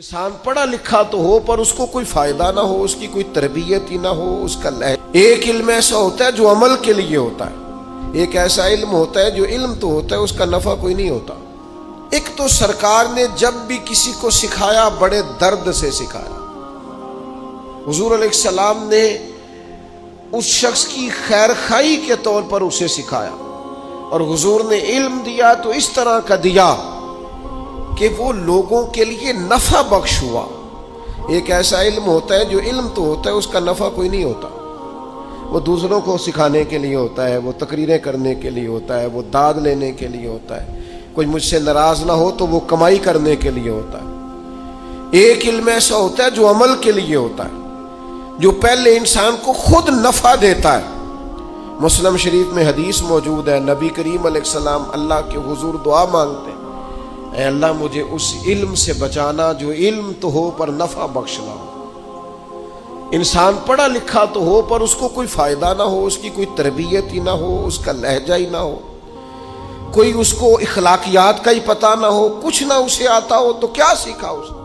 انسان پڑھا لکھا تو ہو پر اس کو کوئی فائدہ نہ ہو، اس کی کوئی تربیت ہی نہ ہو، اس کا ایک علم ایسا ہوتا ہے جو عمل کے لیے ہوتا ہے، ایک ایسا علم ہوتا ہے جو علم تو ہوتا ہے اس کا نفع کوئی نہیں ہوتا۔ ایک تو سرکار نے جب بھی کسی کو سکھایا بڑے درد سے سکھایا۔ حضور علیہ السلام نے اس شخص کی خیر خواہی کے طور پر اسے سکھایا، اور حضور نے علم دیا تو اس طرح کا دیا کہ وہ لوگوں کے لیے نفع بخش ہوا۔ ایک ایسا علم ہوتا ہے جو علم تو ہوتا ہے اس کا نفع کوئی نہیں ہوتا، وہ دوسروں کو سکھانے کے لیے ہوتا ہے، وہ تقریریں کرنے کے لیے ہوتا ہے، وہ داد لینے کے لیے ہوتا ہے، کوئی مجھ سے ناراض نہ ہو تو وہ کمائی کرنے کے لیے ہوتا ہے۔ ایک علم ایسا ہوتا ہے جو عمل کے لیے ہوتا ہے، جو پہلے انسان کو خود نفع دیتا ہے۔ مسلم شریف میں حدیث موجود ہے، نبی کریم علیہ السلام اللہ کے حضور دعا مانگتے ہیں، اے اللہ مجھے اس علم سے بچانا جو علم تو ہو پر نفع بخشنا ہو۔ انسان پڑھا لکھا تو ہو پر اس کو کوئی فائدہ نہ ہو، اس کی کوئی تربیت ہی نہ ہو، اس کا لہجہ ہی نہ ہو، کوئی اس کو اخلاقیات کا ہی پتہ نہ ہو، کچھ نہ اسے آتا ہو تو کیا سیکھا اس نے؟